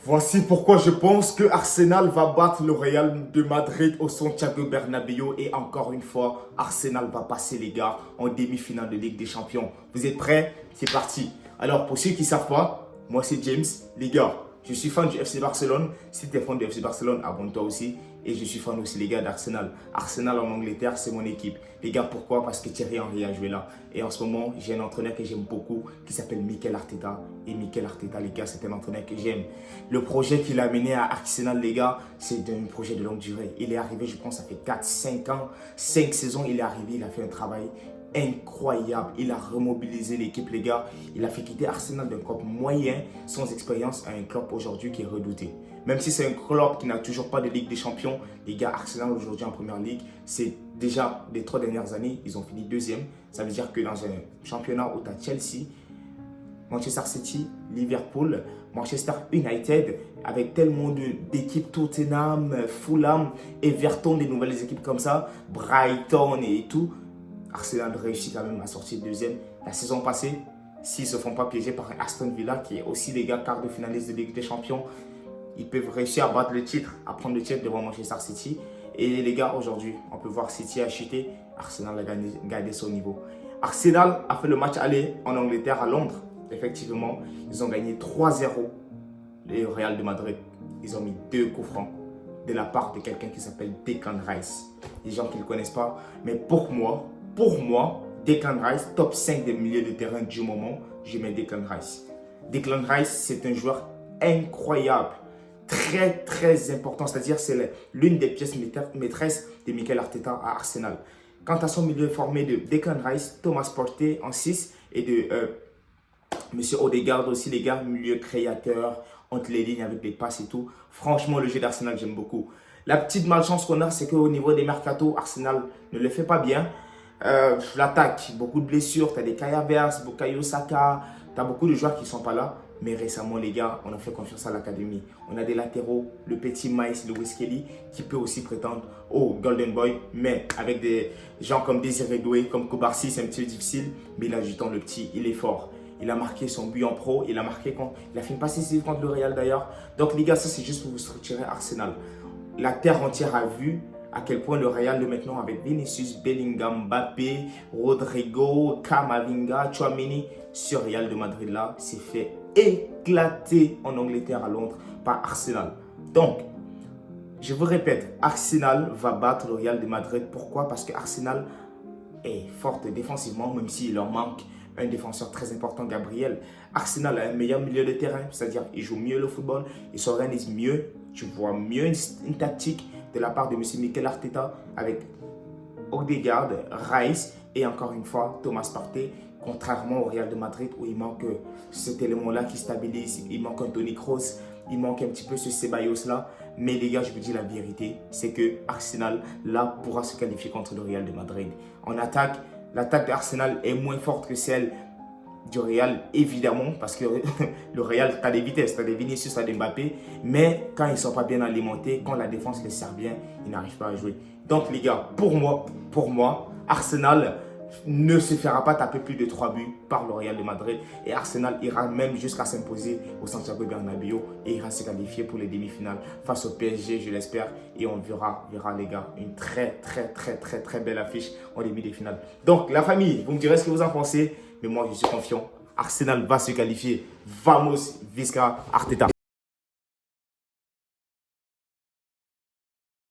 Voici pourquoi je pense que Arsenal va battre le Real de Madrid au Santiago Bernabéu et encore une fois, Arsenal va passer les gars en demi-finale de Ligue des Champions. Vous êtes prêts? C'est parti. Alors pour ceux qui ne savent pas, moi c'est James. Les gars, je suis fan du FC Barcelone. Si tu es fan du FC Barcelone, abonne-toi aussi. Et je suis fan aussi les gars d'Arsenal. Arsenal en Angleterre, c'est mon équipe. Les gars, pourquoi? Parce que Thierry Henry a joué là. Et en ce moment, j'ai un entraîneur que j'aime beaucoup qui s'appelle Mikel Arteta. Et Mikel Arteta, les gars, c'est un entraîneur que j'aime. Le projet qu'il a mené à Arsenal, les gars, c'est un projet de longue durée. Il est arrivé, je pense, ça fait 4-5 ans, 5 saisons, il est arrivé, il a fait un travail incroyable. Il a remobilisé l'équipe, les gars. Il a fait quitter Arsenal d'un club moyen, sans expérience, à un club aujourd'hui qui est redouté. Même si c'est un club qui n'a toujours pas de Ligue des Champions, les gars, Arsenal aujourd'hui en Première Ligue, c'est déjà les 3 dernières années, ils ont fini deuxième. Ça veut dire que dans un championnat où tu as Chelsea, Manchester City, Liverpool, Manchester United, avec tellement d'équipes, Tottenham, Fulham, Everton, des nouvelles équipes comme ça, Brighton et tout, Arsenal réussit quand même à sortir deuxième. La saison passée, s'ils ne se font pas piéger par Aston Villa, qui est aussi les gars quart de finaliste de Ligue des Champions, ils peuvent réussir à battre le titre, à prendre le titre devant Manchester City. Et les gars, aujourd'hui, on peut voir City a chuté, Arsenal a gardé son niveau. Arsenal a fait le match aller en Angleterre, à Londres. Effectivement, ils ont gagné 3-0 le Real de Madrid. Ils ont mis 2 coups francs de la part de quelqu'un qui s'appelle Declan Rice. Les gens qui ne le connaissent pas, mais pour moi, Declan Rice, top 5 des milieux de terrain du moment, je mets Declan Rice. Declan Rice, c'est un joueur incroyable, très important, c'est-à-dire c'est l'une des pièces maîtresses de Mikel Arteta à Arsenal. Quant à son milieu formé de Declan Rice, Thomas Partey en 6 et de Monsieur Odegaard aussi, les gars, milieu créateur, entre les lignes avec des passes et tout. Franchement, le jeu d'Arsenal, j'aime beaucoup. La petite malchance qu'on a, c'est qu'au niveau des mercatos, Arsenal ne le fait pas bien. L'attaque, beaucoup de blessures, tu as des Kai Havertz, Bukayo Saka, tu as beaucoup de joueurs qui ne sont pas là. Mais récemment, les gars, on a fait confiance à l'académie. On a des latéraux, le petit Miles Lewis Kelly, qui peut aussi prétendre au Golden Boy. Mais avec des gens comme Désiré Doué, comme Kobarsi, c'est un petit peu difficile. Mais il a du temps, le petit, il est fort. Il a marqué son but en pro. Il a fait une passe décisive contre le Real d'ailleurs. Donc les gars, ça c'est juste pour vous structurer Arsenal. La terre entière a vu à quel point le Real de maintenant avec Vinicius, Bellingham, Mbappé, Rodrigo, Camavinga, Tchouaméni, ce Real de Madrid là s'est fait éclater en Angleterre à Londres par Arsenal. Donc, je vous répète, Arsenal va battre le Real de Madrid. Pourquoi? Parce que Arsenal est forte défensivement, même s'il leur manque un défenseur très important, Gabriel. Arsenal a un meilleur milieu de terrain, c'est-à-dire il joue mieux le football, il s'organise mieux, tu vois mieux une tactique de la part de M. Mikel Arteta avec Odegaard, Rice et encore une fois Thomas Partey, contrairement au Real de Madrid où il manque cet élément-là qui stabilise, il manque un Toni Kroos, il manque un petit peu ce Ceballos-là. Mais les gars, je vous dis la vérité, c'est que Arsenal là pourra se qualifier contre le Real de Madrid. En attaque, l'attaque d'Arsenal est moins forte que celle du Real, évidemment, parce que le Real, tu as des vitesses, tu as des Vinicius, tu as des Mbappé, mais quand ils ne sont pas bien alimentés, quand la défense les sert bien, ils n'arrivent pas à jouer. Donc les gars, pour moi, Arsenal ne se fera pas taper plus de 3 buts par le Real de Madrid et Arsenal ira même jusqu'à s'imposer au Santiago Bernabéu et ira se qualifier pour les demi-finales face au PSG, je l'espère, et on verra les gars, une très belle affiche en demi des finales. Donc la famille, vous me direz ce que vous en pensez, mais moi je suis confiant, Arsenal va se qualifier. Vamos, Visca, Arteta.